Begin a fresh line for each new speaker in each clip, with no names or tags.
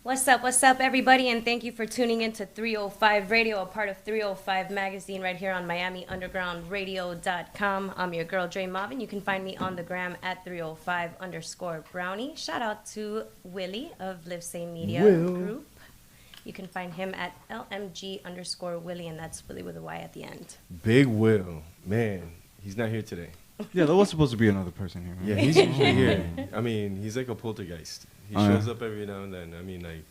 What's up, everybody, and thank you for tuning in to 305 Radio, a part of 305 Magazine right here on MiamiUndergroundRadio.com. I'm your girl, Dre Marvin. You can find me on the gram at 305_Brownie. Shout out to Willie of Live Same Media Group. You can find him at LMG_Willie, and that's Willie with a Y at the end.
Big Will. Man, he's not here today.
Yeah, there was supposed to be another person here.
Yeah, he's usually here. I mean, he's like a poltergeist. He shows up every now and then. I mean, like,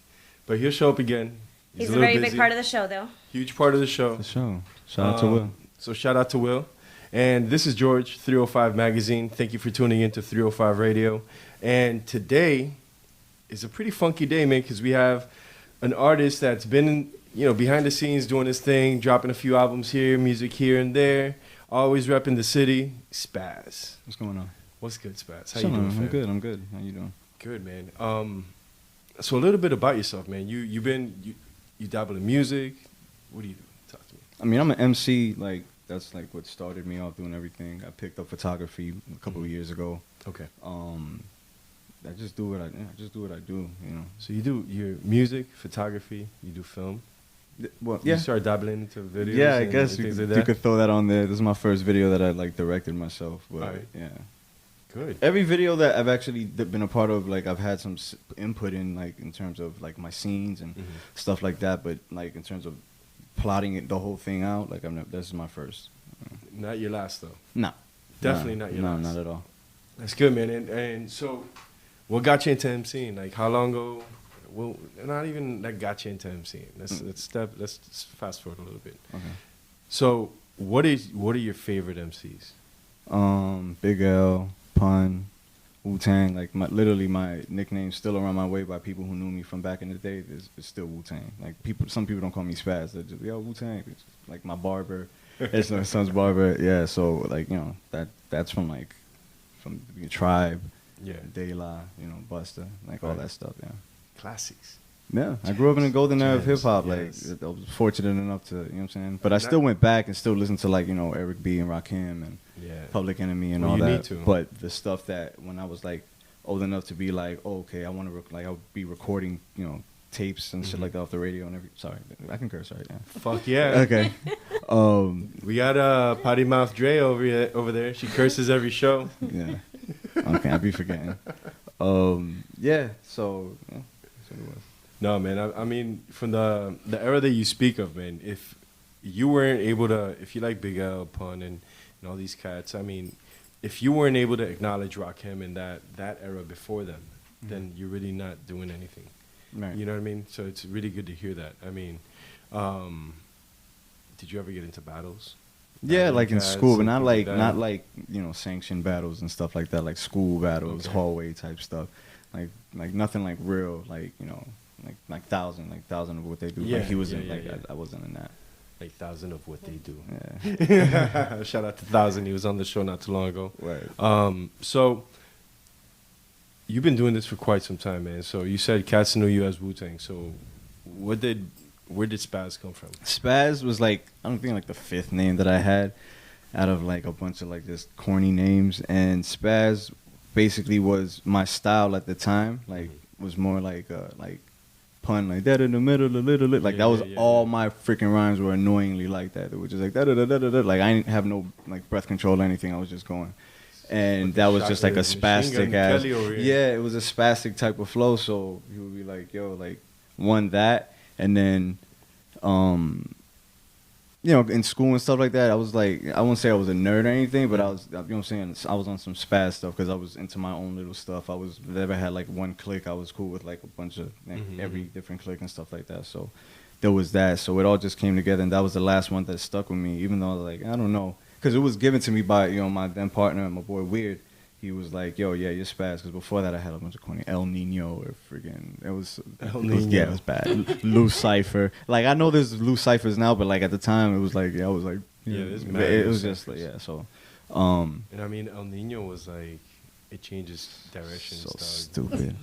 but he'll show up again.
He's a very big part of the show, though.
Huge part of the show.
Shout out to Will.
So shout out to Will. And this is George, 305 Magazine. Thank you for tuning in to 305 Radio. And today is a pretty funky day, man, because we have an artist that's been, behind the scenes doing his thing, dropping a few albums here, music here and there, always repping the city. Spaz.
What's going on?
What's good, Spaz? How you doing, fam?
I'm good. How you doing?
Good, man. So a little bit about yourself, man. You dabble in music. What do you do? Talk to me.
I mean, I'm an MC. Like that's like what started me off doing everything. I picked up photography a couple of years ago.
Okay.
I just do what I do.
So you do your music, photography. You do film.
Well, yeah.
You start dabbling into videos.
Yeah, I guess
things
you
like that.
could throw that on there. This is my first video that I like directed myself. But
Right.
yeah.
Good.
Every video that I've actually been a part of, like I've had some input in, like in terms of like my scenes and stuff like that. But like in terms of plotting the whole thing out, like this is my first.
Not your last though.
No.
Definitely not your last.
No, not at all.
That's good, man. And so, what got you into MCing? Like how long ago? Well, not even that got you into MCing. Let's fast forward a little bit.
Okay.
So what are your favorite MCs?
Big L, Pun, Wu-Tang. Like literally my nickname's still around my way by people who knew me from back in the day. It's still Wu-Tang. Like some people don't call me Spaz. They're just, yo, Wu-Tang. It's like my barber. It's my son's barber. Yeah. So like that's from the Tribe.
Yeah.
De La, Busta, like all that stuff. Yeah.
Classics.
Yeah, I grew up in the golden era of hip hop.
Yes.
Like I was fortunate enough to, you know what I'm saying. But I still went back and still listened to like Eric B and Rakim and Public Enemy and all
you
that.
Need to.
But the stuff that when I was like old enough to be like, oh, okay, I want to I'll be recording tapes and shit like that off the radio and sorry, I can curse, right? Yeah.
Fuck yeah.
Okay.
We got Potty Mouth Dre over there. She curses every show.
Yeah. Okay, I be forgetting. Yeah. So. Yeah, that's what it was.
No, man. I mean, from the era that you speak of, man, if you weren't able to, if you like Big L, Pun, and all these cats, I mean, if you weren't able to acknowledge Rakim in that era before them, then you're really not doing anything.
Right.
You know what I mean? So it's really good to hear that. I mean, did you ever get into battles?
Yeah, like in school, but not like
that?
sanctioned battles and stuff like that, like school battles, hallway type stuff, like nothing like real, like like thousand of what they do.
Yeah,
like he was I wasn't in that.
Like 1,000 of what they do.
Yeah.
Shout out to 1,000. He was on the show not too long ago.
Right.
So you've been doing this for quite some time, man. So you said cats knew you as Wu-Tang. So where did Spaz come from?
Spaz was like, I don't think like the fifth name that I had out of like a bunch of like just corny names. And Spaz basically was my style at the time. Like was more like Pun, like that in the middle, a little, like that was all my freaking rhymes were annoyingly like that. It was just like da da da da da. Like I didn't have no like breath control or anything. I was just going, and that was just like a spastic ass. Yeah, it was a spastic type of flow. So he would be like, yo, like that, and then, in school and stuff like that, I was like, I wouldn't say I was a nerd or anything, but I was, what I'm saying, I was on some Spaz stuff because I was into my own little stuff. I never had like one clique. I was cool with like a bunch of every different clique and stuff like that. So there was that. So it all just came together, and that was the last one that stuck with me. Even though like I don't know, because it was given to me by my then partner, my boy Weird. He was like, yo, yeah, you're Spaz. Because before that, I had a bunch of corny El Nino or friggin'. It was bad. Loose Cypher. Like, I know there's loose ciphers now, but like at the time, it was like, I was like, it was just like, yeah. So,
and I mean, El Nino was like, it changes direction.
So
stuff.
Stupid.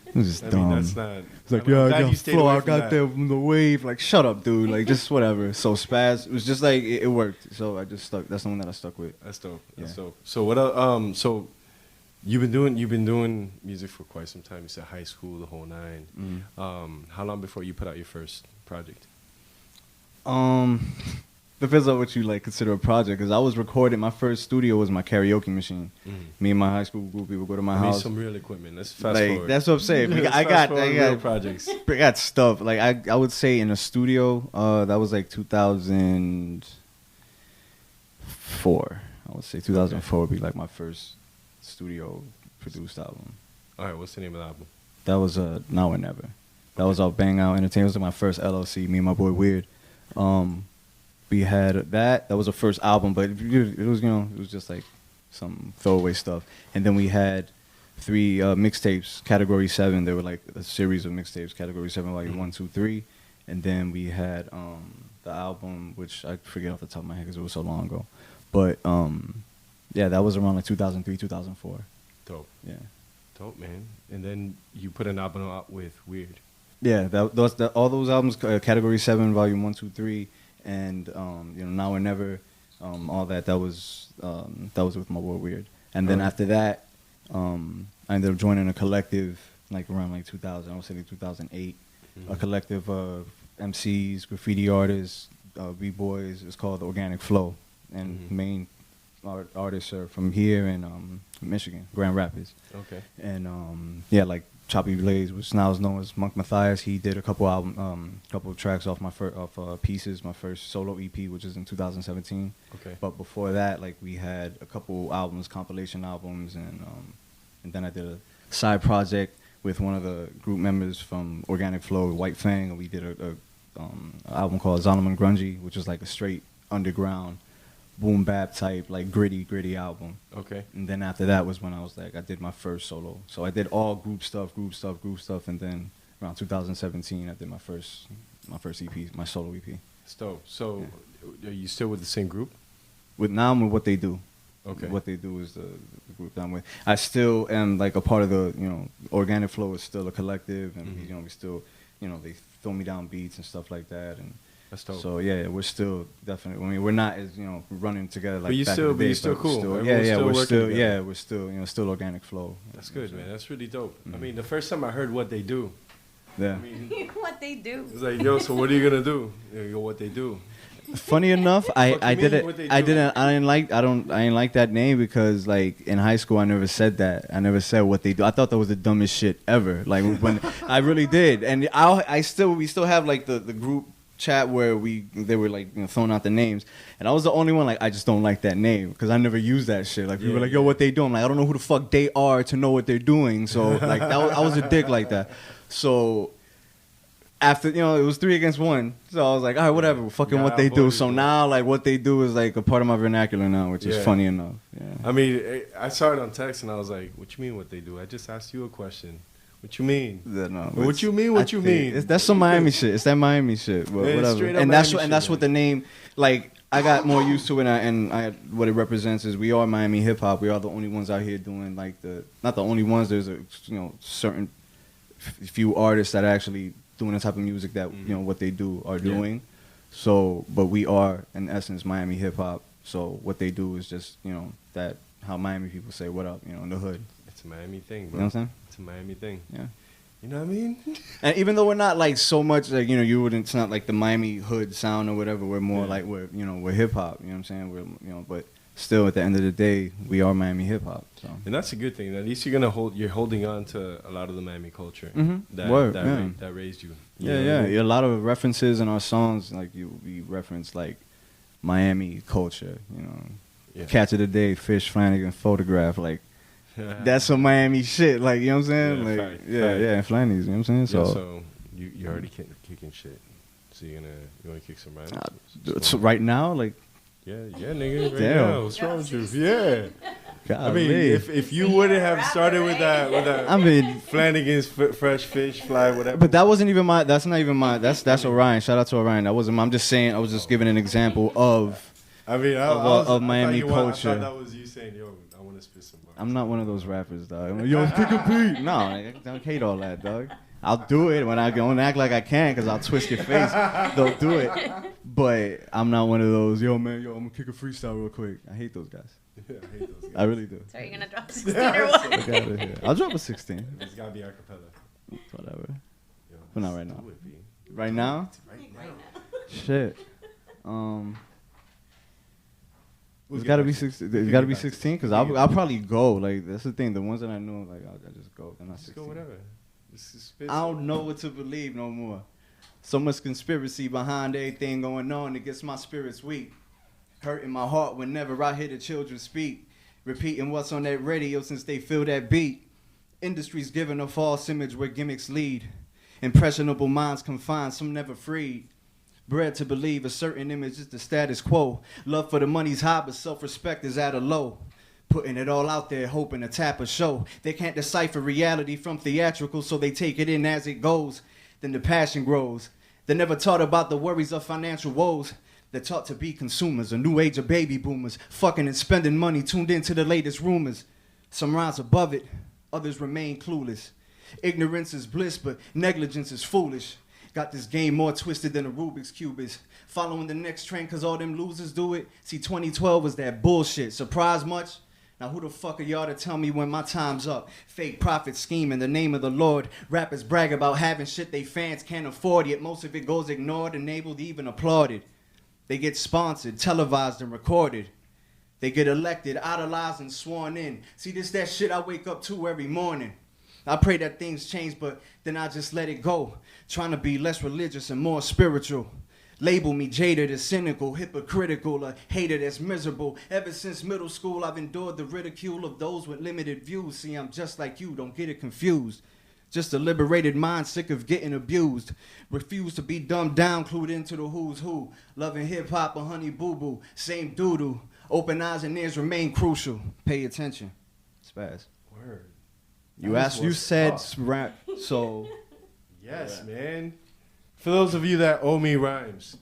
It was just dumb.
I mean, that's not.
It's like,
I
got flow, I got there from the wave. Like, shut up, dude. Like, just whatever. So Spaz, it was just like it worked. So I just stuck. That's the one that I stuck with.
That's dope.
Yeah.
So what? So You've been doing music for quite some time. You said high school, the whole nine. How long before you put out your first project?
Depends on what you like consider a project. Because I was recording. My first studio was my karaoke machine. Me and my high school group, we would go to my house.
Need some real equipment. Let's fast forward.
That's what I'm saying. I got real projects. I got stuff. Like I would say in a studio. That was like 2004. I would say 2004 would be like my first studio produced album.
All right, what's the name of the album?
That was Now or Never. That was off Bang Out Entertainment. It was my first LLC. Me and my boy Weird. We had that. That was the first album, but it was it was just like some throwaway stuff. And then we had 3 mixtapes, Category 7. They were like a series of mixtapes, Category 7, Volume 1, 2, 3. And then we had the album, which I forget off the top of my head because it was so long ago. But yeah, that was around like 2003, 2004.
Dope.
Yeah.
Dope, man. And then you put an album out with Weird. Yeah,
all those albums, Category 7, Volume 1, 2, 3, and Now or Never, all that was with my boy Weird. And then after that, I ended up joining a collective like around like 2000. I would say like 2008. A collective of MCs, graffiti artists, b-boys. It's called the Organic Flow, and main artists are from here in Michigan, Grand Rapids.
Okay.
And yeah, like Choppy Blaze, which now is known as Monk Matthias. He did a couple of tracks off my Pieces, my first solo EP, which is in 2017.
Okay.
But before that, like we had a couple albums, compilation albums, and then I did a side project with one of the group members from Organic Flow, White Fang, and we did a album called Zolomon Grungy, which was like a straight underground boom bap type, like gritty album.
Okay.
And then after that was when I was like, I did my first solo. So I did all group stuff, and then around 2017 I did my first EP, my solo EP.
So are you still with the same group?
Now I'm with What They Do.
Okay.
What They Do is the group that I'm with. I still am like a part of the, Organic Flow is still a collective, and we still, they throw me down beats and stuff like that, and
that's dope.
so yeah, we're still definitely. I mean, we're not as running together like.
But you
back
still,
in the day,
but you're still cool.
We're still still Organic Flow.
That's good, man. That's really dope. I mean, the first time I heard What They Do.
Yeah.
I mean,
What They Do.
It's like, yo, so what are you gonna do? Yo, What They Do.
Funny enough, I didn't like that name because like in high school I never said that. I never said What They Do. I thought that was the dumbest shit ever. Like when I really did. And we still have like the group chat where they were like throwing out the names, and I was the only one like I just don't like that name because I never used that shit. Like people were like, yo, What They Do? I'm like, I don't know who the fuck they are to know what they're doing. So like I was a dick like that. So after it was 3 against 1, so I was like, all right, whatever, fucking What They Do. So now like What They Do is like a part of my vernacular now, which is funny enough. Yeah.
I mean, I saw it on text and I was like, what you mean What They Do? I just asked you a question. What you mean? What you mean? What you mean?
That's some Miami shit. It's that Miami shit. But whatever. And that's what the name. Like I got more used to it, and what it represents is we are Miami hip hop. We are the only ones out here doing like not the only ones. There's a certain few artists that are actually doing the type of music that What They Do are doing. So, but we are in essence Miami hip hop. So what they do is just that how Miami people say what up in the hood.
It's a Miami thing, bro.
You know what I'm saying?
It's a Miami thing.
Yeah.
You know what I mean?
And even though we're not like so much like you wouldn't. It's not like the Miami hood sound or whatever. We're more like we're hip hop. You know what I'm saying? We're but still at the end of the day we are Miami hip hop. So. And
that's a good thing. At least you're holding on to a lot of the Miami culture that raised you.
Yeah. A lot of references in our songs like we reference like Miami culture. Catch of the Day, Fish, Flanagan, Photograph like. That's some Miami shit, like you know what I'm saying,
fact.
And Flannies, you know what I'm saying.
So you already kicking shit. So you wanna kick some rhymes?
So right now, like
nigga, right now. What's wrong with you? Yeah.
God,
I mean, if you wouldn't have started with that,
I mean,
Flanagan's Fresh Fish, Fly, whatever.
But that wasn't even my. That's not even my. That's Orion. Shout out to Orion. That wasn't. I'm just saying. I was just giving an example of.
I mean,
of Miami culture.
I thought that was you saying, yo, I want to spit some bars.
I'm not one of those rappers, dog. I'm like, yo, kick a beat. No, I don't hate all that, dog. I'll do it when I don't act like I can because I'll twist your face. They'll do it. But I'm not one of those, yo, man, I'm going to kick a freestyle real quick. I hate those guys.
Yeah, I hate those guys.
I really do.
So are you gonna drop 16 or what?
Fuck outta here. I'll drop a 16.
It's gotta be a cappella.
Whatever.
Yo,
But not
let's
right now.
do it, B.
Right now?
Right now.
Shit.
We'll
It's
get
gotta
back
be
to-
16.
we'll
It's
get
gotta be
back to-
16 because
we'll get
I'll
back to-
probably go. Like that's the thing. The ones that I know, like I'll just go. They're not
Just
16.
go whatever. This is
I don't know what to believe no more. So much conspiracy behind everything going on. It gets my spirits weak. Hurting my heart whenever I hear the children speak. Repeating what's on that radio since they feel that beat. Industry's giving a false image where gimmicks lead. Impressionable minds confined, some never freed. Bred to believe a certain image is the status quo. Love for the money's high, but self-respect is at a low. Putting it all out there, hoping to tap a show. They can't decipher reality from theatrical, so they take it in as it goes. Then the passion grows. They're never taught about the worries of financial woes. They're taught to be consumers, a new age of baby boomers. Fucking and spending money, tuned into the latest rumors. Some rise above it, others remain clueless. Ignorance is bliss, but negligence is foolish. Got this game more twisted than a Rubik's Cube is. Following the next trend cause all them losers do it. See, 2012 was that bullshit. Surprise much? Now who the fuck are y'all to tell me when my time's up? Fake profit scheme in the name of the Lord. Rappers brag about having shit they fans can't afford, yet most of it goes ignored, enabled, even applauded. They get sponsored, televised, and recorded. They get elected, idolized, and sworn in. See, this that shit I wake up to every morning. I pray that things change, but then I just let it go. Trying to be less religious and more spiritual. Label me jaded as cynical, hypocritical, a hater that's miserable. Ever since middle school, I've endured the ridicule of those with limited views. See, I'm just like you, don't get it confused. Just a liberated mind, sick of getting abused. Refuse to be dumbed down, clued into the who's who. Loving hip-hop or honey boo-boo, same doodle. Open eyes and ears remain crucial. Pay attention. Spaz.
Word.
You
That
asked,
was
you
what's
said
up.
rap, so
Yes,
Yeah.
man. For those of you that owe me rhymes,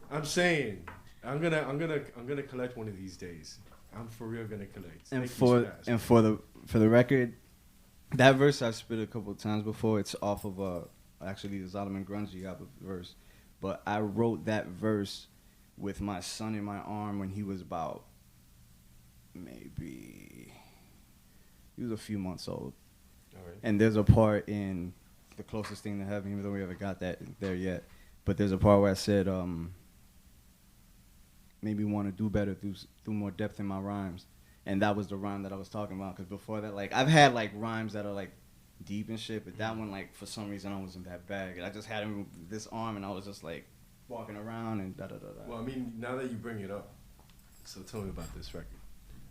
I'm saying I'm gonna collect one of these days. I'm for real gonna collect.
and
Thank you, Spaz.
for the record, that verse I've spit a couple of times before. It's off of actually the Solomon Grungy album verse, but I wrote that verse with my son in my arm when he was about maybe he was a few months old.
All right.
And there's a part in The Closest Thing to Heaven, even though we haven't got that there yet. But there's a part where I said, maybe want to do better through more depth in my rhymes. And that was the rhyme that I was talking about. Because before that, like, I've had, like, rhymes that are, like, deep and shit. But that one, like, for some reason, I wasn't that bad. I just had him with this arm, and I was just, like, walking around and da-da-da-da.
Well, I mean, now that you bring it up, so tell me about this record.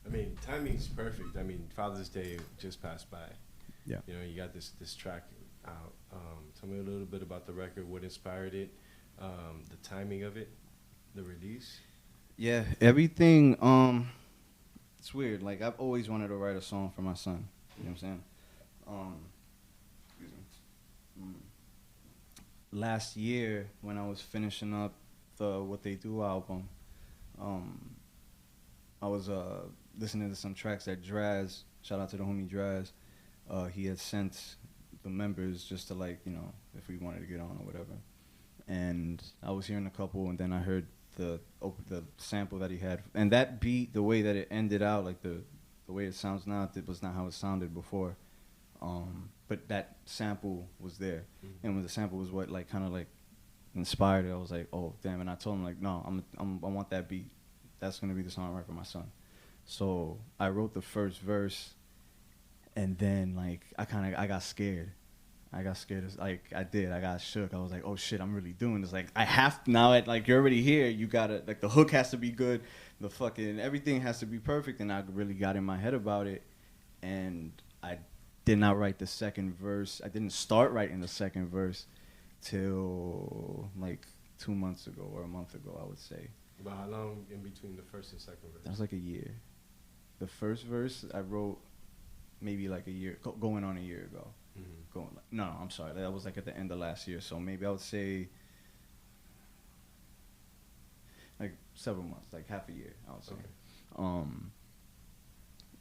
I mean, timing's perfect. I mean, Father's Day just passed by.
Yeah.
You know, you got this track out. Tell me a little bit about the record, what inspired it, the timing of it, the release.
Yeah, everything, it's weird. Like, I've always wanted to write a song for my son. You know what I'm saying? Excuse me. Last year, when I was finishing up the What They Do album, I was listening to some tracks that Draz, shout out to the homie Draz, he had sent the members just to, like, you know, if we wanted to get on or whatever. And I was hearing a couple, and then I heard the sample that he had. And that beat, the way that it ended out, like the way it sounds now, it was not how it sounded before. But that sample was there.
Mm-hmm.
And when the sample was what, like, kind of, like, inspired it, I was like, oh, damn. And I told him, like, no, I want that beat. That's going to be the song I write for my son. So I wrote the first verse, and then, like, I got scared. I got scared. Like, I got shook. I was like, oh, shit, I'm really doing this. Like, I have to, now, like, you're already here. You got to, like, the hook has to be good. The fucking, everything has to be perfect. And I really got in my head about it. And I did not write the second verse. I didn't start writing the second verse till, like, 2 months ago or a month ago, I would say.
About how long in between the first and second verse?
That was like a year. The first verse I wrote maybe like a year, going on a year ago.
Mm-hmm.
No, I'm sorry. That was like at the end of last year. So maybe I would say like several months, like half a year, I would say.
Okay.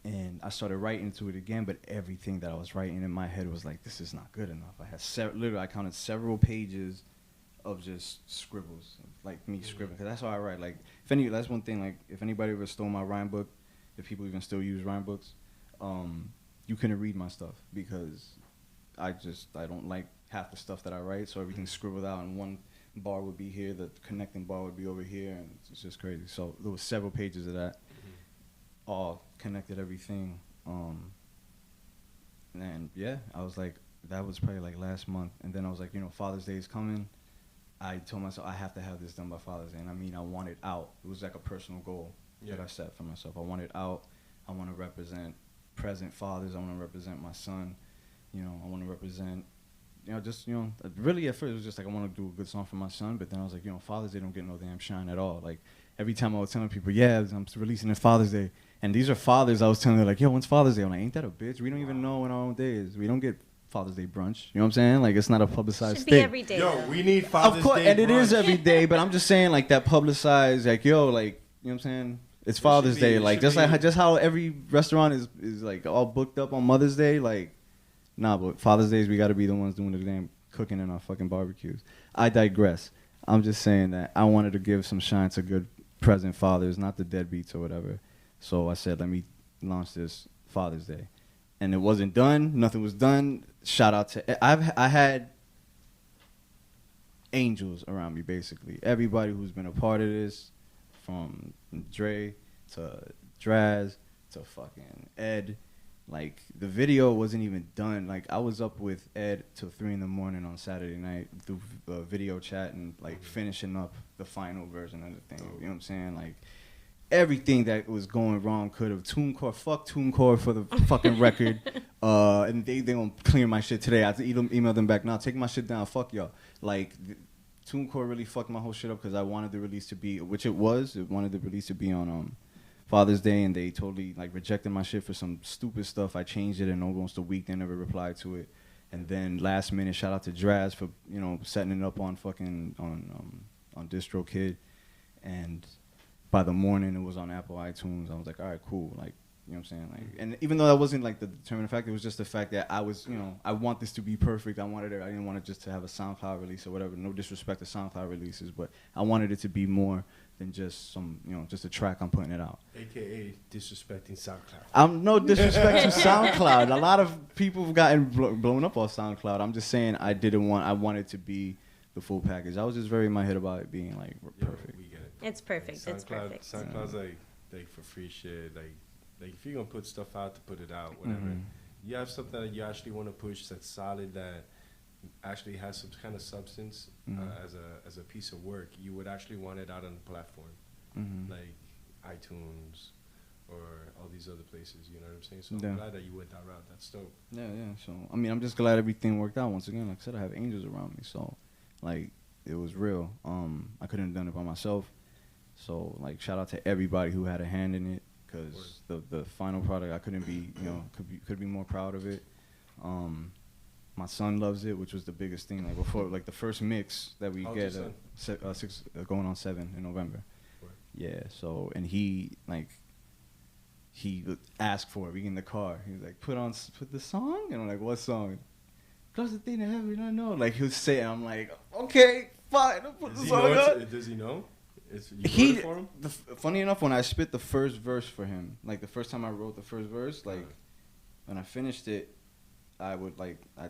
And I started writing to it again, but everything that I was writing in my head was like, this is not good enough. I had literally, I counted several pages of just scribbles, like me scribbling. Cause that's how I write. Like, that's one thing. Like, if anybody ever stole my rhyme book, if people even still use rhyme books, you couldn't read my stuff because I don't like half the stuff that I write. So everything's scribbled out, and one bar would be here, the connecting bar would be over here, and it's just crazy. So there was several pages of that, all connected everything. And yeah, I was like, that was probably like last month. And then I was like, Father's Day is coming. I told myself I have to have this done by Father's Day. And I mean, I want it out. It was like a personal goal that I set for myself. I want it out. I want to represent present fathers. I want to represent my son. I want to represent, really at first it was just like, I want to do a good song for my son. But then I was like, Father's Day don't get no damn shine at all. Like, every time I was telling people, I'm releasing it Father's Day. And these are fathers I was telling them, like, when's Father's Day? I'm like, ain't that a bitch? We don't even know when our own day is. We don't get Father's Day brunch. You know what I'm saying? Like, it's not a publicized
Should
thing.
be every day.
Yo, we need Father's Day. Of course,
and it
brunch.
is every day, but I'm just saying, like, that publicized, like, you know what I'm saying? It's Father's Day. Like, just how every restaurant is like all booked up on Mother's Day. Like, nah, but Father's Days, we got to be the ones doing the damn cooking in our fucking barbecues. I digress. I'm just saying that I wanted to give some shine to good present fathers, not the deadbeats or whatever. So I said, let me launch this Father's Day. And it wasn't done. Nothing was done. Shout out to... I had angels around me, basically. Everybody who's been a part of this, from Dre to Draz to fucking Ed. Like, the video wasn't even done. Like, I was up with Ed till 3 a.m. on Saturday night through video chat and, like, finishing up the final version of the thing. You know what I'm saying? Like, everything that was going wrong could have. TuneCore, fuck TuneCore for the fucking record. And they gonna clear my shit today. I have to email them back now. Take my shit down. Fuck y'all. Like, TuneCore really fucked my whole shit up because I wanted the release to be, which it was. It wanted the release to be on Father's Day, and they totally like rejected my shit for some stupid stuff. I changed it, and almost a week they never replied to it. And then last minute, shout out to Draz for setting it up on fucking on DistroKid, and by the morning it was on Apple iTunes. I was like, all right, cool, like, you know what I'm saying? Like, and even though that wasn't like the determining factor, it was just the fact that I was, I want this to be perfect. I didn't want it just to have a SoundCloud release or whatever. No disrespect to SoundCloud releases, but I wanted it to be more than just just a track I'm putting it out.
AKA disrespecting SoundCloud.
I'm no disrespect to SoundCloud. A lot of people have gotten blown up on SoundCloud. I'm just saying I wanted to be the full package. I was just very in my head about it being like perfect.
We get it.
It's perfect.
Like,
it's perfect.
SoundCloud's like for free shit. Like if you're gonna put stuff out to put it out, whatever. You have something that you actually want to push that's solid, that actually has some kind of substance as a piece of work. You would actually want it out on the platform, like iTunes or all these other places. You know what I'm saying? So I'm glad that you went that route. That's dope. Yeah.
So I mean, I'm just glad everything worked out. Once again, like I said, I have angels around me. So like, it was real. I couldn't have done it by myself. So like, shout out to everybody who had a hand in it. Because the final product, I couldn't be, could be more proud of it. My son loves it, which was the biggest thing. Like before, like the first mix that we get, 6 going on 7 in November. Right. Yeah. So, and he asked for it. We in the car. He was like, put the song, and I'm like, what song? Plus the thing that happened, I know. Like he'll say it. I'm like, okay, fine. I'll put the song up.
Does he know?
Funny enough, when I spit the first verse for him, like the first time I wrote the first verse, like when I finished it, I would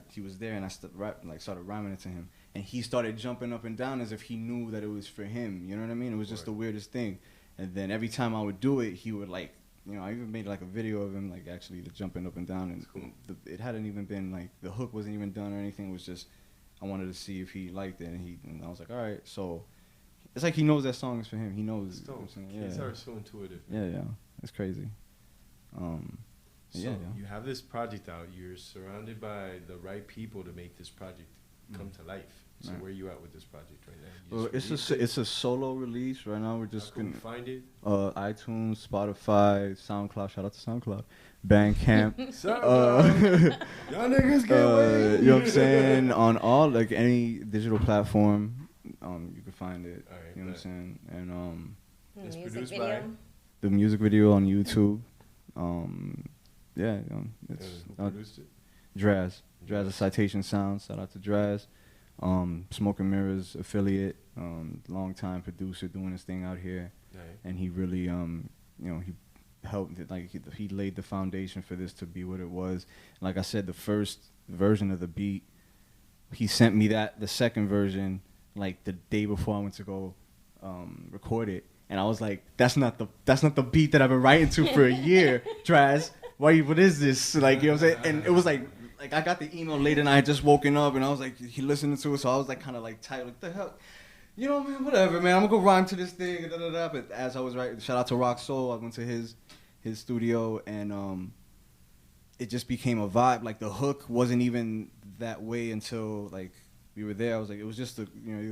he was there, and I started rhyming it to him, and he started jumping up and down as if he knew that it was for him. You know what I mean? It was just the weirdest thing. And then every time I would do it, he would I even made like a video of him like actually jumping up and down, and cool. It hadn't even been like the hook wasn't even done or anything. It was just I wanted to see if he liked it, and I was like, all right, so. It's like he knows that song is for him. He knows.
It's dope. Kids are so intuitive.
Yeah. It's crazy.
You have this project out. You're surrounded by the right people to make this project come to life. So where are you at with this project right now?
Well, it's a solo release right now. We're just
gonna find it.
iTunes, Spotify, SoundCloud. Shout out to SoundCloud. Bandcamp.
Y'all niggas get away.
You know what I'm saying? On all like any digital platform. You can find it. Right, you know what I'm saying? And
it's produced by
the music video on YouTube. It's
who produced it?
Draz, a Citation Sound. Shout out to Draz. Smoke and Mirrors affiliate, long time producer doing his thing out here,
Right.
and he really he helped it, like he laid the foundation for this to be what it was. Like I said, the first version of the beat, he sent me the second version like the day before I went to go record it, and I was like, that's not the beat that I've been writing to for a year, Traz. What is this? Like, you know what I'm saying? And it was like I got the email late and I had just woken up and I was like, he listening to it, so I was like kind of like tight, like the hell, you know, man, whatever, man, I'm gonna go rhyme to this thing, da, da, da. But as I was writing, shout out to Rock Soul, I went to his studio, and it just became a vibe. Like the hook wasn't even that way until like we were there. I was like, it was just the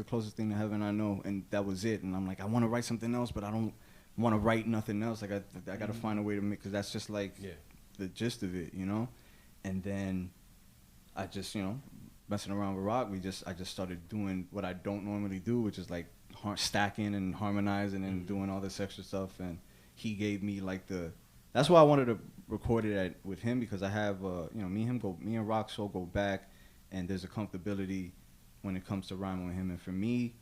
closest thing to heaven I know, and that was it. And I'm like, I want to write something else, but I don't want to write nothing else. Like I got to find a way to make, because that's just like the gist of it, you know. And then I just, messing around with Rock, I just started doing what I don't normally do, which is like stacking and harmonizing and doing all this extra stuff. And he gave me like that's why I wanted to record it with him, because I have, me and Rock Soul go back, and there's a comfortability when it comes to rhyming with him. And for me,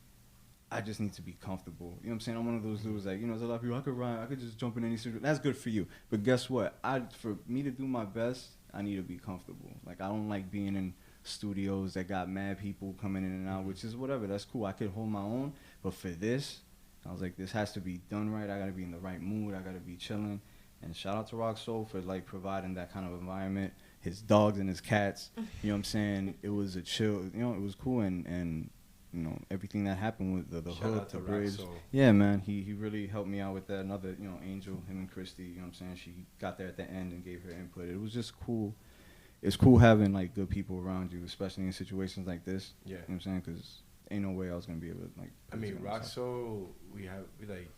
I just need to be comfortable. You know what I'm saying? I'm one of those dudes like, there's a lot of people, I could rhyme, I could just jump in any studio. That's good for you. But guess what? For me to do my best, I need to be comfortable. Like, I don't like being in studios that got mad people coming in and out, which is whatever. That's cool. I could hold my own. But for this, I was like, this has to be done right. I got to be in the right mood. I got to be chilling. And shout out to Rock Soul for, like, providing that kind of environment. His dogs and his cats, you know what I'm saying? It was a chill, it was cool. And everything that happened with the hook, the bridge. Yeah, man, he really helped me out with that. Another, Angel, him and Christy, you know what I'm saying? She got there at the end and gave her input. It was just cool. It's cool having, like, good people around you, especially in situations like this. Yeah. You know what I'm saying? Because ain't no way I was going to be able to, like...
I mean, Rock Soul, we like,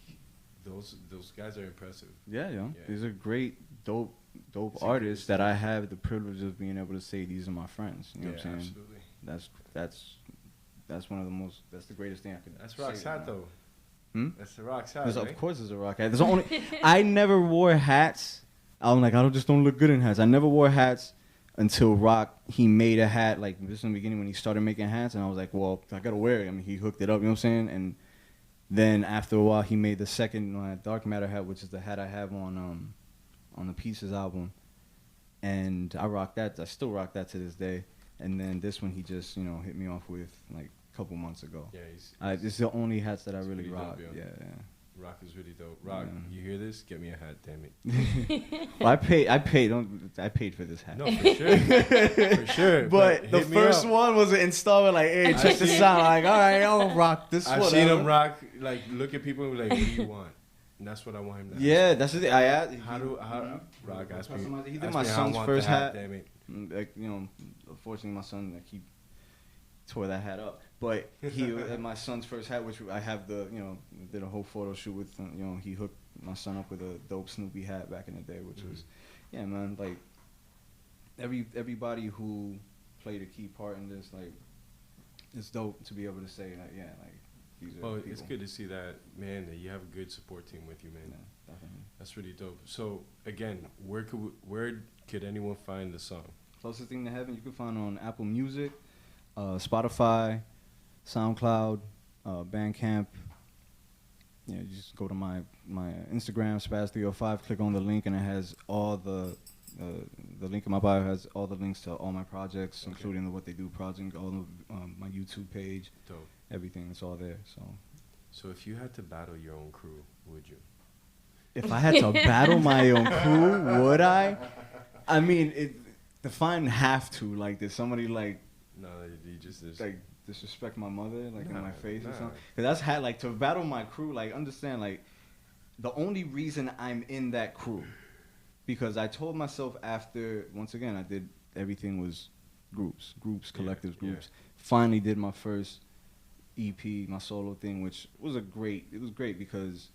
those guys are impressive.
Yeah. These are great, dope artists that I have the privilege of being able to say these are my friends. You know what I'm saying? Absolutely. That's one of the most. That's the greatest thing I could.
That's Rock's hat, though. That's the Rock's hat.
Right? Of course, it's a Rock hat. There's only. I never wore hats. I'm like, I just don't look good in hats. I never wore hats until Rock. He made a hat like this in the beginning when he started making hats, and I was like, well, I gotta wear it. I mean, he hooked it up. You know what I'm saying? And then after a while, he made the second Dark Matter hat, which is the hat I have on the Pieces album, and I rock that. I still rock that to this day. And then this one, he just hit me off with like a couple months ago. Yeah, this is the only hats that I really rock. Dope, yeah.
Rock is really dope. Rock, you hear this? Get me a hat, damn it.
Well, I paid for this hat.
No, for sure, for sure.
But the first one was an installment. Like, hey, check this out. Like, all right, I'll rock this one.
I've seen him rock. Like, look at people and be like, what do you want? And that's what I want him to.
Yeah, that's it. I asked.
How Rock asked me.
He did my son's first hat. Damn it. Like, unfortunately, my son, like, he tore that hat up. But he had my son's first hat, which I have did a whole photo shoot with. He hooked my son up with a dope Snoopy hat back in the day, which was, yeah, man. Like, everybody who played a key part in this, like, it's dope to be able to say, like, yeah, like.
Well, it's good to see that, man, that you have a good support team with you, man.
Yeah, definitely.
That's really dope. So, again, where could anyone find the song?
Closest Thing to Heaven, you can find on Apple Music, Spotify, SoundCloud, Bandcamp. You just go to my Instagram, Spaz305, click on the link, and it has all the link in my bio has all the links to all my projects, including the What They Do project, all of my YouTube page.
Dope.
Everything, it's all there.
So if you had to battle your own crew, would you?
If I had to battle my own crew, would I? I mean, define have to. Like, did somebody like?
No, you just
like disrespect my mother, like, in my face or something. Because that's like, to battle my crew. Like, understand, like, the only reason I'm in that crew, because I told myself after, once again, I did everything was groups, collectives, groups. Finally did my first EP, my solo thing, which was great because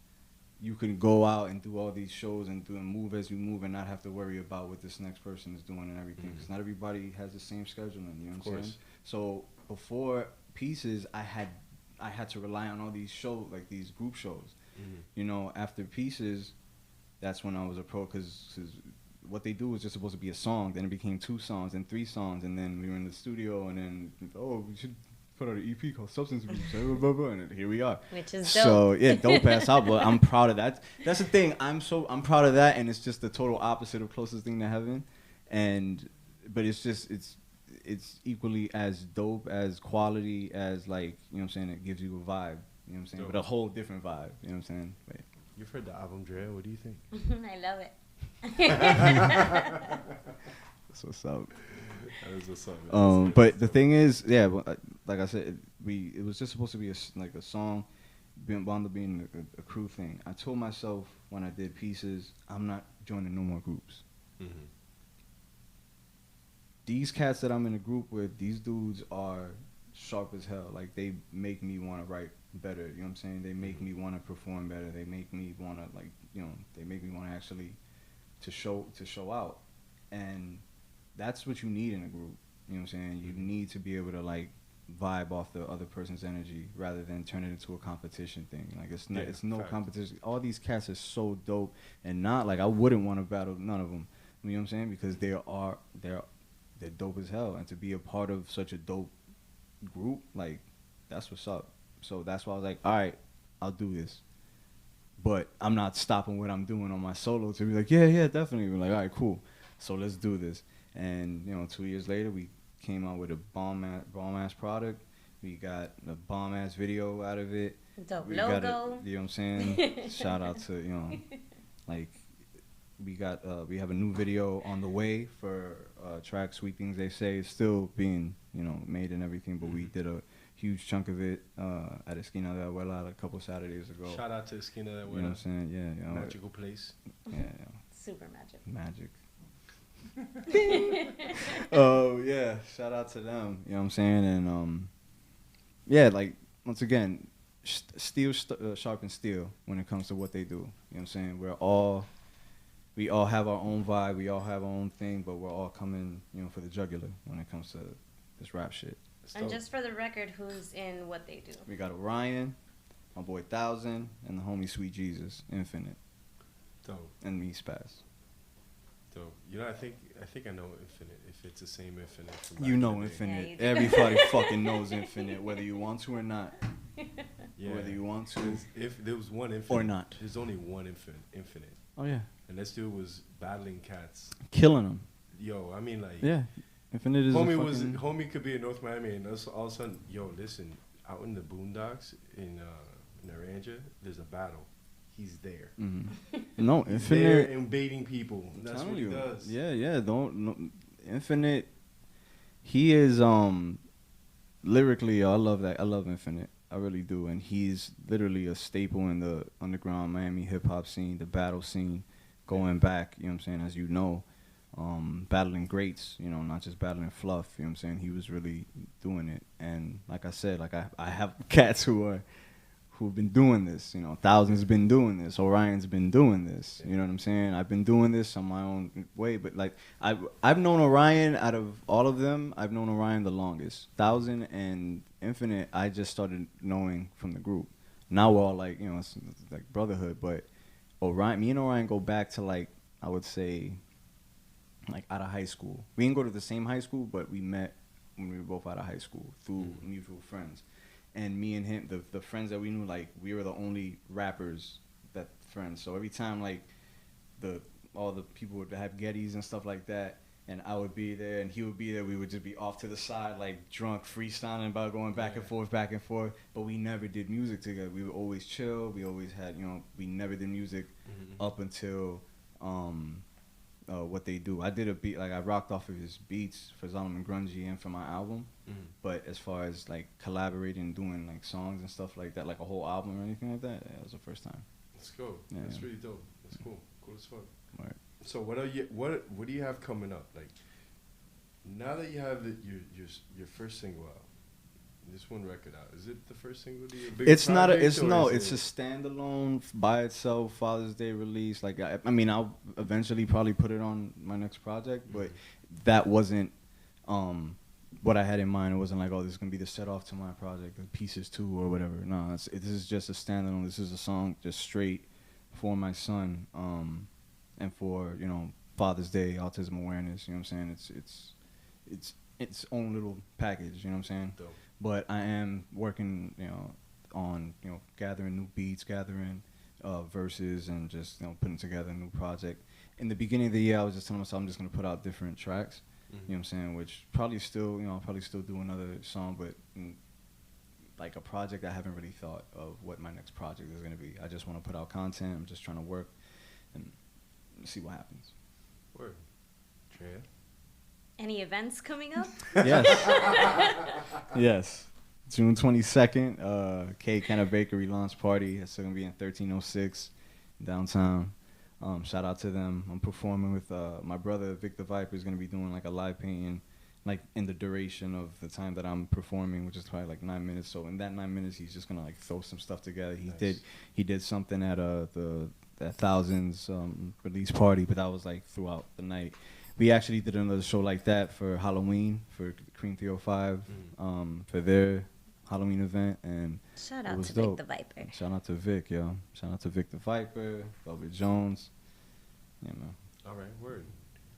you can go out and do all these shows and move as you move and not have to worry about what this next person is doing and everything, because not everybody has the same scheduling, you know what I'm saying? So before Pieces, I had to rely on all these shows, like these group shows. After Pieces, that's when I was a pro, because what they do was just supposed to be a song, then it became 2 songs and 3 songs, and then we were in the studio, and then we should put out an EP called Substance Abuse, and here we are.
Which is dope.
So yeah, dope ass album. I'm proud of that. That's the thing. I'm proud of that, and it's just the total opposite of Closest Thing to Heaven, but it's equally as dope, as quality, as like, you know what I'm saying, it gives you a vibe, you know what I'm saying,
Dope.
but a whole different vibe, you know what I'm saying. But,
You've heard the album, Drea. What do you think?
I love it.
that's what's up.
That is what's up, man.
But the thing is, yeah, like I said, it was just supposed to be a song, wound up being a crew thing. I told myself when I did Pieces, I'm not joining no more groups.
Mm-hmm.
These cats that I'm in a group with, these dudes are sharp as hell. Like, they make me want to write better, you know what I'm saying? They make me want to perform better. They make me want to, like, you know, they make me want to actually to show out. And that's what you need in a group, you know what I'm saying? You need to be able to, like, vibe off the other person's energy rather than turn it into a competition thing. Like, it's no competition. All these cats are so dope, and not like I wouldn't want to battle none of them, you know what I'm saying? Because they're dope as hell, and to be a part of such a dope group, like, that's what's up. So that's why I was like, all right, I'll do this, but I'm not stopping what I'm doing on my solo to be like, yeah, definitely. We're like, all right, cool, so let's do this. And, you know, 2 years later, we came out with a bomb ass product. We got a bomb ass video out of it.
Dope
we
logo.
Got it, you know what I'm saying? Shout out to, you know, like, we have a new video on the way for track Sweet Things They Say. It's still being, you know, made and everything, but we did a huge chunk of it at Esquina de Abuela a couple Saturdays ago.
Shout out to Esquina de Abuela.
You know what I'm saying? Yeah. You know,
Magical place.
Yeah.
Super magic.
Magic. Oh, yeah. Shout out to them. You know what I'm saying? And, yeah, like, once again, steel sharpens steel when it comes to what they do. You know what I'm saying? We all have our own vibe. We all have our own thing, but we're all coming, you know, for the jugular when it comes to this rap shit.
And just for the record, who's in what they do? We
got Orion, my boy 1000, and the homie Sweet Jesus, Infinite.
Dope.
And me, Spaz.
Dope. You know, I think I know Infinite. If it's the same Infinite. From
you know Infinite. Yeah, everybody fucking knows Infinite, whether you want to or not. Yeah. Whether you want to.
If there was one Infinite.
Or not.
There's only one Infinite.
Oh, yeah.
And this dude was battling cats.
Killing them.
Yo, I mean, like.
Yeah. Infinite is
homie could be in North Miami, and all of a sudden, yo, listen, out in the boondocks in Naranja, there's a battle. He's there.
Mm-hmm. No, Infinite.
He's there invading people. That's what he does.
Yeah. Infinite. He is lyrically. I love that. I love Infinite. I really do, and he's literally a staple in the underground Miami hip hop scene, the battle scene, going back. You know what I'm saying? As you know. Battling greats, you know, not just battling fluff, you know what I'm saying? He was really doing it. And like I said, like I have cats who've been doing this, you know, 1000's been doing this, Orion's been doing this, you know what I'm saying? I've been doing this on my own way, but like I've known Orion out of all of them, I've known Orion the longest. 1000 and Infinite, I just started knowing from the group. Now we're all like, you know, it's like brotherhood, but me and Orion go back to, like, I would say, like, out of high school. We didn't go to the same high school, but we met when we were both out of high school through mutual friends. And me and him, the friends that we knew, like, we were the only rappers that friends. So every time, like, all the people would have Gettys and stuff like that, and I would be there and he would be there, we would just be off to the side, like, drunk, freestyling about going back and forth. But we never did music together. We would always chill. We always had, you know, we never did music up until what they do. I did a beat, like, I rocked off of his beats for Zalman Grungy and for my album. But as far as, like, collaborating and doing, like, songs and stuff like that, like a whole album or anything like that, yeah, it was the first time.
Let's go. Yeah, that's really dope. That's cool. Cool as fuck.
Right.
So what do you have coming up? Like, now that you have your first single out, this one record out, is it the first single?
It's not. It's a standalone by itself Father's Day release. Like, I mean, I'll eventually probably put it on my next project, but that wasn't what I had in mind. It wasn't like, oh, this is gonna be the set off to my project, the Pieces 2 or whatever. No, this is just a standalone. This is a song just straight for my son, and for, you know, Father's Day, autism awareness. You know what I'm saying? It's its own little package. You know what I'm saying?
Dope.
but I am working, on gathering new beats, gathering verses, and just putting together a new project. In the beginning of the year, I was just telling myself I'm just gonna put out different tracks. You know what I'm saying? Which probably still, I'll probably still do another song, but like a project, I haven't really thought of what my next project is gonna be. I just want to put out content. I'm just trying to work and see what happens.
Word. Drea?
Any events coming up?
Yes. Yes. June 22nd, K Canna Bakery launch party. It's going to be in 1306 downtown. Shout out to them. I'm performing with my brother, Vic the Viper, is going to be doing like a live painting, like in the duration of the time that I'm performing, which is probably like 9 minutes. So in that 9 minutes, he's just going to like throw some stuff together. He did something at the Thousands release party, but that was like throughout the night. We actually did another show like that for Halloween for Cream 305 for their Halloween event, and
Shout out to
dope.
Vic the Viper.
Shout out to Vic, yo. Shout out to Vic the Viper, Velvet Jones.
All right, word.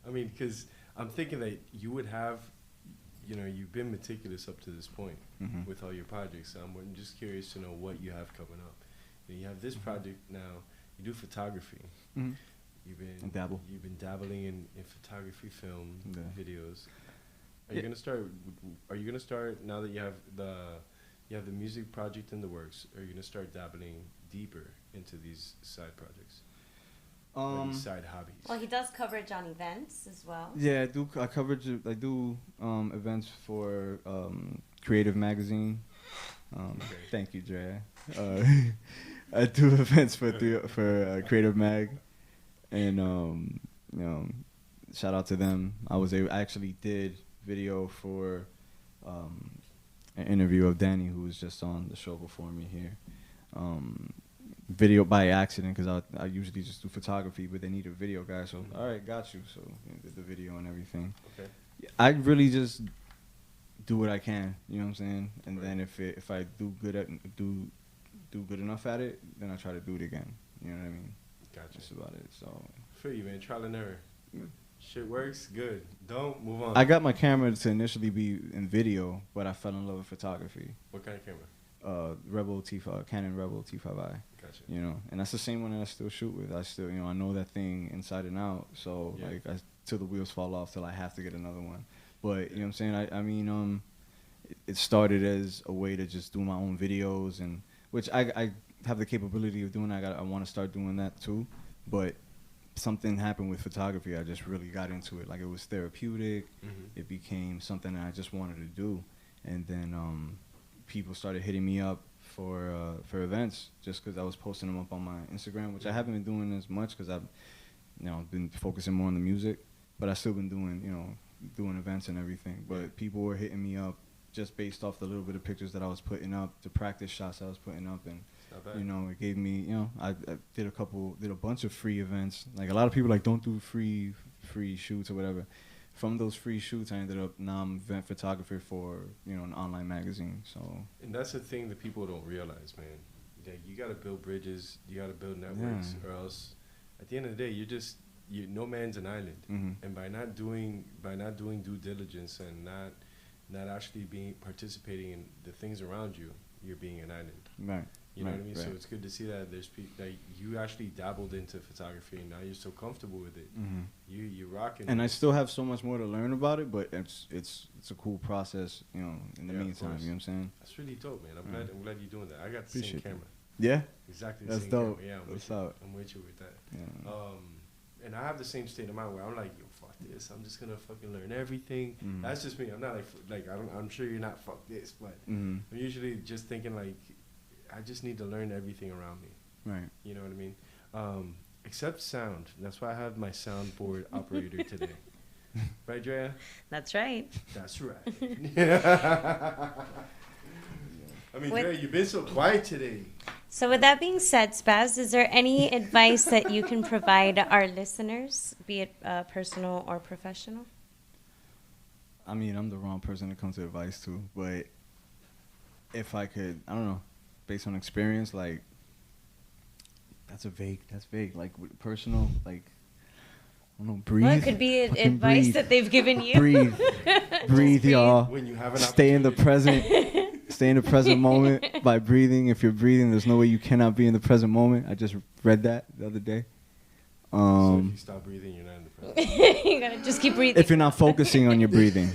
I mean, because I'm thinking that you would have, you've been meticulous up to this point with all your projects. So I'm just curious to know what you have coming up. You have this project now. You do photography. You've been dabbling in photography, film, videos. Are you gonna start now that you have the music project in the works? Are you gonna start dabbling deeper into these side projects? These side hobbies.
Well, he does coverage on events as well.
Yeah, I do events for Creative Magazine. Thank you, Dre. I do events for Creative Mag, and shout out to them. I actually did video for an interview of Danny, who was just on the show before me here. Video by accident, because I usually just do photography, but they need a video guy, so all right, got you. So did the video and everything. Okay. I really just do what I can, you know what I'm saying, and then if I do good enough at it, then I try to do it again. You know what I mean?
Gotcha.
That's about it. So.
Feel you, man. Trial and error. Shit works, good. Don't move on.
I got my camera to initially be in video, but I fell in love with photography.
What kind of camera?
Canon Rebel T5i.
Gotcha.
And that's the same one that I still shoot with. I still, I know that thing inside and out. So till the wheels fall off, till I have to get another one. But you know what I'm saying? I mean, it started as a way to just do my own videos, and which I have the capability of doing. I want to start doing that too, but something happened with photography. I just really got into it. Like, it was therapeutic. It became something that I just wanted to do, and then people started hitting me up for events just because I was posting them up on my Instagram, which I haven't been doing as much because I've been focusing more on the music, but I've still been doing doing events and everything. But people were hitting me up just based off the little bit of pictures that I was putting up, the practice shots I was putting up, and it gave me, I did a bunch of free events. Like, a lot of people don't do free shoots or whatever. From those free shoots, I ended up now I'm event photographer for an online magazine. So, and
that's the thing that people don't realize, man. You got to build bridges, you got to build networks, or else at the end of the day, you're no man's an island. And by not doing due diligence and not actually participating in the things around you, you're being an island.
Right.
You know what I mean? Right. So it's good to see that there's people that you actually dabbled into photography, and now you're so comfortable with it. You're rocking.
And I still have so much more to learn about it, but it's a cool process, in the meantime. You know what I'm saying?
That's really dope, man. I'm glad you're doing that. I got the same camera.
Yeah.
Exactly the
That's
same
dope.
camera. Yeah, I'm with you with that.
Yeah.
And I have the same state of mind where I'm like, yo, fuck this. I'm just gonna fucking learn everything. That's just me. I'm not I'm sure you're not fuck this, but I'm usually just thinking I just need to learn everything around me.
Right.
You know what I mean? Except sound. That's why I have my soundboard operator today. Right, Drea?
That's right.
That's right. I mean, Drea, you've been so quiet today.
So with that being said, Spaz, is there any advice that you can provide our listeners, be it personal or professional?
I mean, I'm the wrong person to come to advice to, but if I could, I don't know, based on experience, that's vague. Like, personal, I don't know, breathe.
Well, it could be advice that they've given you.
Breathe, y'all.
When you have an
stay in the present. Stay in the present moment by breathing. If you're breathing, there's no way you cannot be in the present moment. I just read that the other day.
So if you stop breathing, you're not in the present.
You gotta just keep breathing.
If you're not focusing on your breathing.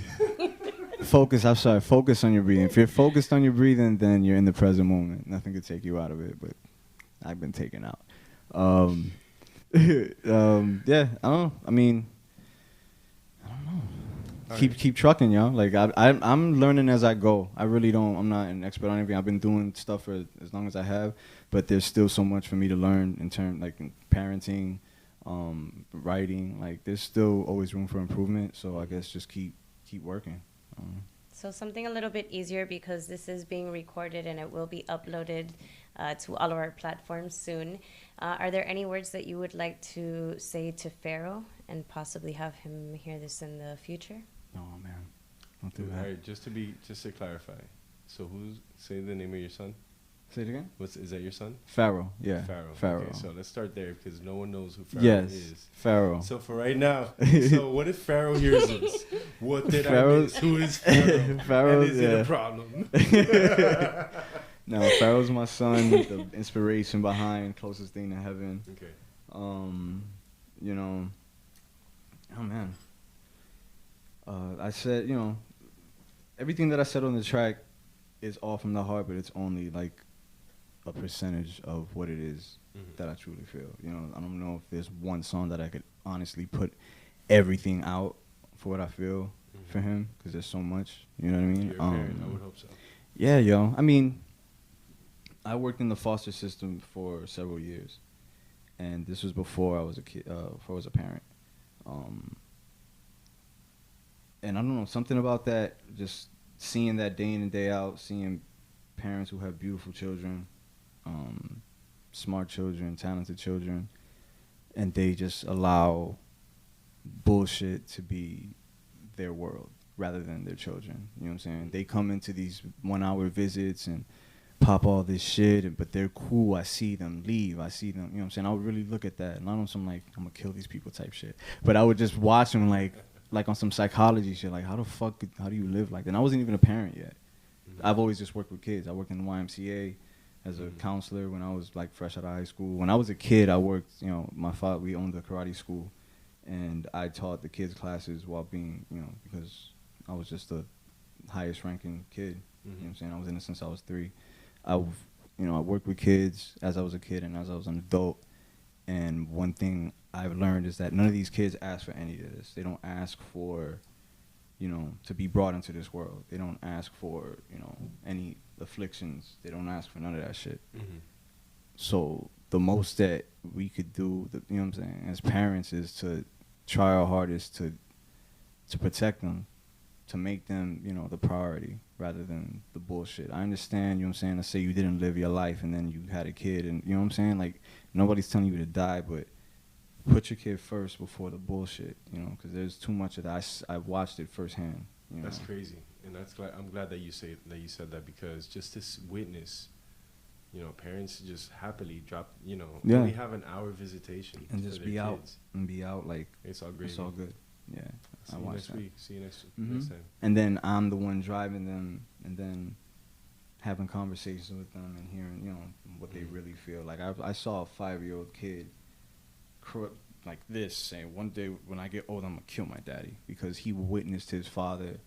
Focus on your breathing. If you're focused on your breathing, then you're in the present moment. Nothing could take you out of it, but I've been taken out. Yeah, I don't know. I mean, I don't know. Keep trucking, y'all. Like I'm learning as I go. I really don't. I'm not an expert on anything. I've been doing stuff for as long as I have, but there's still so much for me to learn in terms like in parenting, writing. Like there's still always room for improvement. So I guess just keep working.
So something a little bit easier because this is being recorded and it will be uploaded to all of our platforms soon. Are there any words that you would like to say to Pharaoh and possibly have him hear this in the future?
Oh man, don't do that.
All right, just to clarify. So say the name of your son?
Say it again.
Is that your son?
Pharaoh. Yeah.
Pharaoh. Okay, so let's start there because no one knows who Pharaoh is.
Pharaoh.
So for right now, so what if Pharaoh hears this? What did I miss? Who is Pharaoh?
Pharaoh,
and is it a problem?
No, Pharaoh's my son, the inspiration behind Closest Thing to Heaven.
Okay.
You know, oh man. I said, you know, everything that I said on the track is all from the heart, but it's only like a percentage of what it is that I truly feel. You know, I don't know if there's one song that I could honestly put everything out for what I feel for him, because there's so much. You know what I mean?
You're a parent, I would hope so.
Yeah, yo. I mean, I worked in the foster system for several years, and this was before I was a kid, before I was a parent. And I don't know, something about that, just seeing that day in and day out, seeing parents who have beautiful children, smart children, talented children, and they just allow bullshit to be their world rather than their children. You know what I'm saying? They come into these 1-hour visits and pop all this shit, but they're cool. I see them leave. I see them, you know what I'm saying? I would really look at that, and not on some like, I'm gonna kill these people type shit, but I would just watch them like on some psychology shit, like how do you live like that? And I wasn't even a parent yet. I've always just worked with kids. I worked in the YMCA as a counselor when I was like fresh out of high school. When I was a kid, I worked, you know, my father, we owned a karate school, and I taught the kids classes while being, you know, because I was just the highest ranking kid. You know what I'm saying? I was in it since I was 3. I worked with kids as I was a kid and as I was an adult. And one thing I've learned is that none of these kids ask for any of this. They don't ask for, you know, to be brought into this world. They don't ask for, you know, any afflictions. They don't ask for none of that shit. So the most that we could do, you know what I'm saying, as parents is to try our hardest to protect them, to make them, you know, the priority rather than the bullshit. I understand, you know what I'm saying, let's say you didn't live your life and then you had a kid and, you know what I'm saying, like, nobody's telling you to die, but put your kid first before the bullshit, you know, because there's too much of that. I've watched it firsthand. You know?
That's crazy, and I'm glad that you said that because just this witness, you know, parents just happily drop, you know, only have an hour visitation
and just be out and be out like
it's all great.
It's all good. Yeah,
See you next week. See you next time.
And then I'm the one driving them, and then having conversations with them and hearing, you know, what they really feel. Like I saw a 5-year-old kid like this saying, one day when I get old, I'm gonna kill my daddy, because he witnessed his father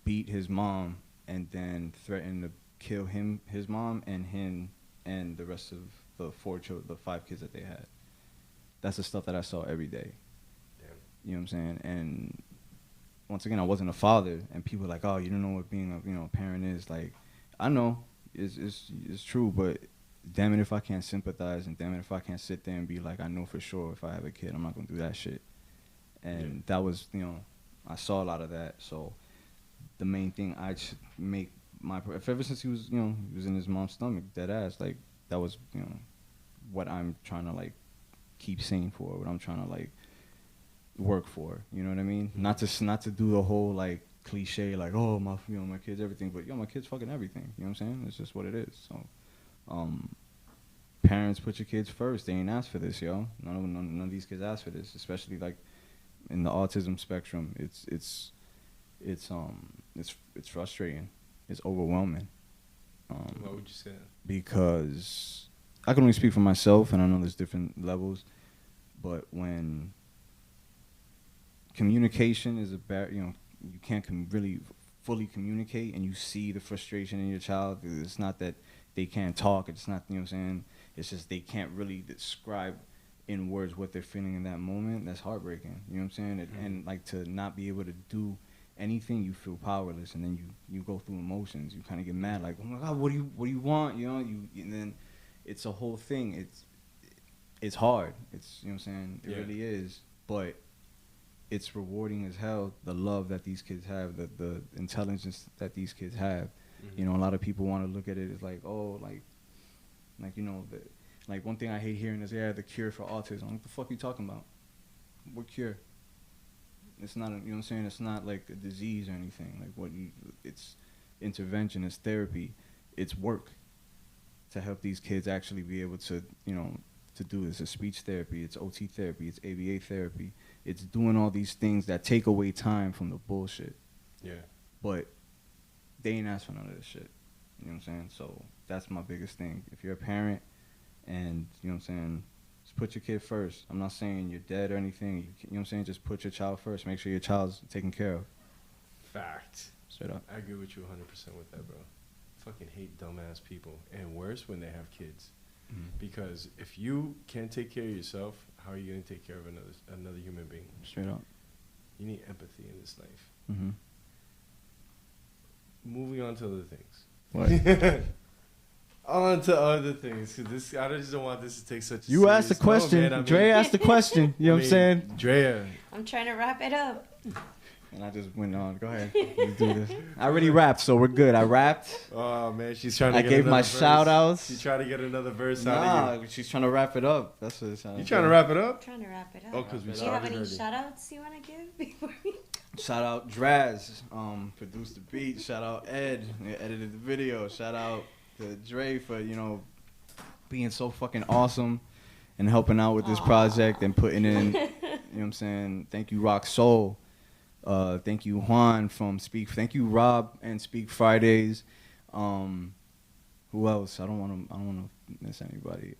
beat his mom and then threatened to kill his mom and him and the rest of the 5 kids that they had. That's the stuff that I saw every day. You know what I'm saying? And once again, I wasn't a father, and people are like, oh, you don't know what being a parent is. Like, I know it's true, but damn it if I can't sympathize, and damn it if I can't sit there and be like, I know for sure if I have a kid, I'm not gonna do that shit. And that was, you know, I saw a lot of that. So the main thing I should make ever since he was, you know, he was in his mom's stomach, dead ass, like that was, you know, what I'm trying to like keep saying for, what I'm trying to like work for, you know what I mean? Not to do the whole like cliche like, oh, my kids everything, but my kids fucking everything, you know what I'm saying? It's just what it is. So parents, put your kids first. They ain't asked for this, yo. None of these kids asked for this, especially like in the autism spectrum. It's frustrating. It's overwhelming.
Why would you say that?
Because I can only speak for myself, and I know there's different levels, but when communication is you can't really fully communicate, and you see the frustration in your child. It's not that they can't talk. It's not, you know what I'm saying? It's just they can't really describe in words what they're feeling in that moment. That's heartbreaking. You know what I'm saying? And like to not be able to do anything, you feel powerless, and then you go through emotions. You kind of get mad, like, oh my God, what do you want? You know, and then it's a whole thing. It's hard. It's, you know what I'm saying? It really is. But it's rewarding as hell, the love that these kids have, the intelligence that these kids have. Mm-hmm. You know, a lot of people want to look at it as like, oh, like you know, like one thing I hate hearing is, the cure for autism. What the fuck are you talking about? What cure? It's not, you know what I'm saying? It's not like a disease or anything. Like it's intervention, it's therapy, it's work to help these kids actually be able to, you know, to do this. It's speech therapy, it's OT therapy, it's ABA therapy. It's doing all these things that take away time from the bullshit. Yeah. But they ain't asked for none of this shit. You know what I'm saying? So that's my biggest thing. If you're a parent and, you know what I'm saying, just put your kid first. I'm not saying you're dead or anything. You know what I'm saying? Just put your child first. Make sure your child's taken care of.
Fact.
Straight up.
I agree with you 100% with that, bro. Fucking hate dumbass people. And worse when they have kids. Mm-hmm. Because if you can't take care of yourself, how are you going to take care of another human being?
Straight up.
You need empathy in this life.
Mm-hmm.
Moving on to other things.
What?
On to other things. Cause I just don't want this to take such a
You asked the question. No, Dre asked the question. You know what I'm saying?
Drea.
I'm trying to wrap it up.
And I just went on. Go ahead. Let's do this. I already rapped, so we're good. I rapped.
Oh, man. She's trying to get
gave my
verse.
Shout-outs.
She's trying to get another verse out of you.
She's trying to wrap it up. That's what it's
You trying to wrap it up?
I'm trying to wrap it up.
Oh, because we
Do
started
you have any
already.
shout-outs you want to give before we...
Shout out Draz, produced the beat. Shout out Ed, edited the video. Shout out to Dre for, you know, being so fucking awesome and helping out with this project and putting in, you know what I'm saying? Thank you, Rock Soul. Thank you, Juan from Speak. Thank you, Rob and Speak Fridays. Who else? I don't want to miss anybody.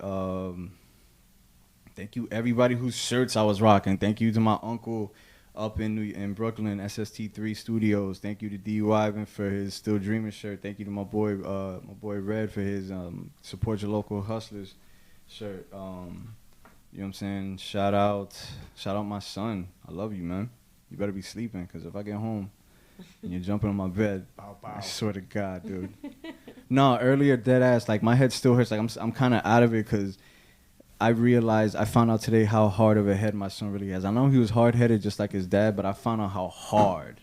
Thank you, everybody whose shirts I was rocking. Thank you to my uncle up in Brooklyn, SST3 Studios. Thank you to D. Wyven for his Still Dreaming shirt. Thank you to my boy Red for his Support Your Local Hustlers shirt. You know what I'm saying? Shout out my son. I love you, man. You better be sleeping, because if I get home and you're jumping on my bed, bow, bow. I swear to God, dude. No, earlier, dead ass, like my head still hurts. Like I'm kind of out of it, because I found out today how hard of a head my son really has. I know he was hard-headed just like his dad, but I found out how hard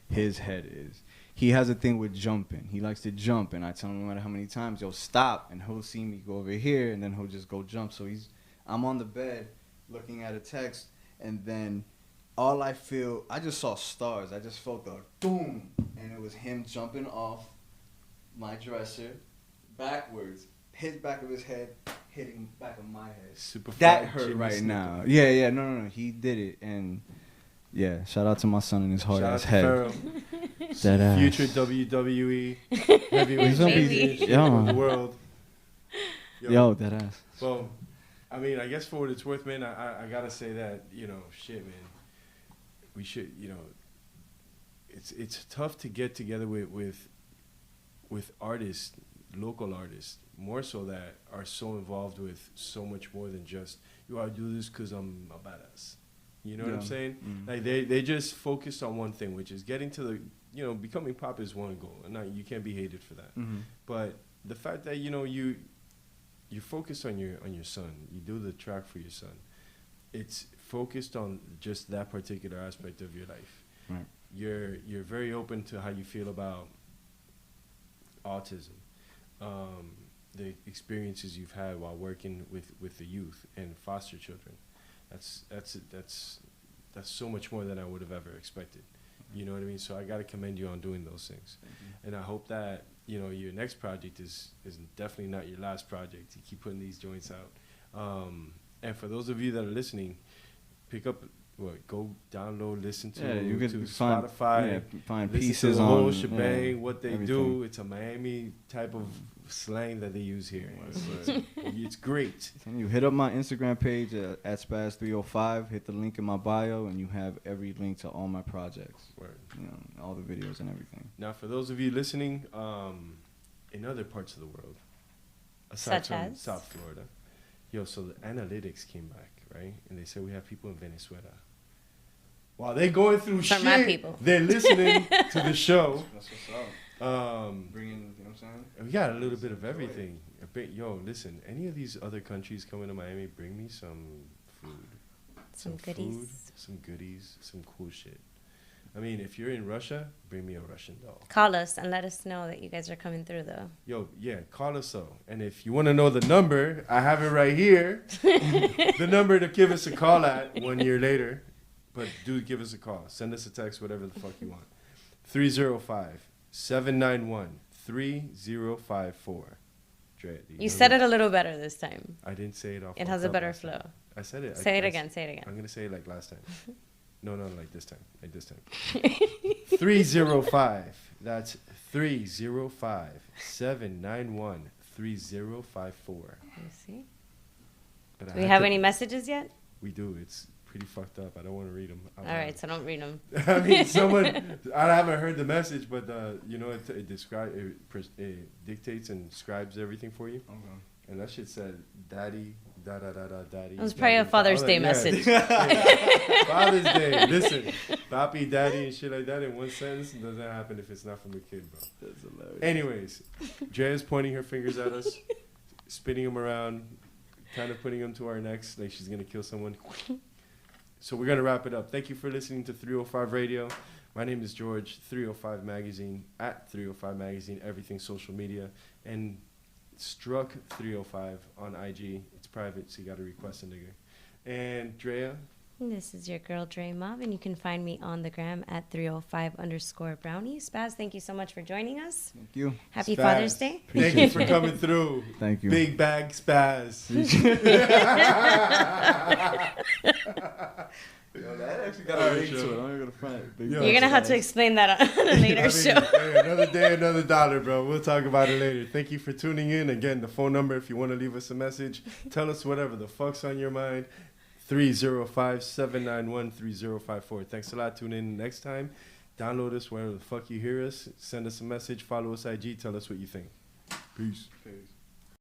his head is. He has a thing with jumping. He likes to jump, and I tell him no matter how many times, yo, stop, and he'll see me go over here, and then he'll just go jump. So I'm on the bed looking at a text, and then all I just saw stars. I just felt the boom, and it was him jumping off my dresser backwards, his back of his head hitting back of my head.
Super
that hurt right now. Yeah, no, he did it, and yeah, shout out to my son and his hard ass head. That ass.
Future WWE heavyweight champion of the world.
Yo, that ass.
Well, I mean, I guess for what it's worth, man, I gotta say that, you know, shit, man. We should, you know, it's tough to get together with artists, local artists, more so that are so involved with so much more than just, I do this because I'm a badass. You know what I'm saying? Mm-hmm. Like they just focus on one thing, which is getting to the, you know, becoming pop is one goal, and you can't be hated for that. Mm-hmm. But the fact that, you know, you focus on your son, you do the track for your son. It's focused on just that particular aspect of your life. Right. You're very open to how you feel about autism, the experiences you've had while working with the youth and foster children. That's so much more than I would have ever expected. You know what I mean? So I got to commend you on doing those things. And I hope that, you know, your next project is definitely not your last project. You keep putting these joints out. And for those of you that are listening, pick up go download, listen to,
you
to
could
Spotify,
find
listen
pieces
to the whole
on
shebang. What they
everything.
do, it's a Miami type of slang that they use here. It's great.
And you hit up my Instagram page at Spaz305. Hit the link in my bio, and you have every link to all my projects.
Word.
You know, all the videos and everything.
Now, for those of you listening in other parts of the world, aside
Such
from
as?
South Florida, so the analytics came back, right? And they said we have people in Venezuela. While they're going through
From
shit,
my people.
they're listening to the show.
That's what's up. Bringing, you know what I'm saying?
We got a little bit of everything. Listen, any of these other countries coming to Miami, bring me some food.
Some
food,
goodies.
some goodies, some cool shit. I mean, if you're in Russia, bring me a Russian doll.
Call us and let us know that you guys are coming through, though.
Call us so. And if you want to know the number, I have it right here. The number to give us a call at 1 year later. But do give us a call. Send us a text, whatever the fuck you want. 305-791-3054. Dre,
You said it a little better this time.
I didn't say it off.
It has a better flow.
I said it.
Say it again.
I'm going to say it like last time. No, like this time. 305. That's 305-791-3054.
You see?
But
Do we have any messages yet?
We do. It's pretty fucked up. I don't want to read them.
All right, so don't read them.
I mean, I haven't heard the message, but it dictates and scribes everything for you.
Okay.
And that shit said, "Daddy, da da da da, daddy."
It was probably a Father's Day message.
Father's Day. Listen, papi, daddy, and shit like that in one sentence doesn't happen if it's not from the kid, bro.
That's hilarious.
Anyways, Drea's pointing her fingers at us, spinning them around, kind of putting them to our necks like she's gonna kill someone. So we're going to wrap it up. Thank you for listening to 305 Radio. My name is George, 305 Magazine, at 305 Magazine, everything social media. And Struck 305 on IG. It's private, so you got to request a nigga. And Drea?
This is your girl, Dre Mob, and you can find me on the gram at 305_brownie. Spaz, thank you so much for joining us.
Thank you.
Happy
Spaz.
Father's Day.
Thank you for coming through.
Thank you.
Big bag Spaz.
That actually got
All
a
right,
link
sure.
to it. I'm going to find it. Big
Yo,
You're going to have to explain that on a later show.
Hey, another day, another dollar, bro. We'll talk about it later. Thank you for tuning in. Again, the phone number, if you want to leave us a message, tell us whatever the fuck's on your mind. 305-791-3054. Thanks a lot. Tune in next time. Download us wherever the fuck you hear us. Send us a message. Follow us IG. Tell us what you think. Peace.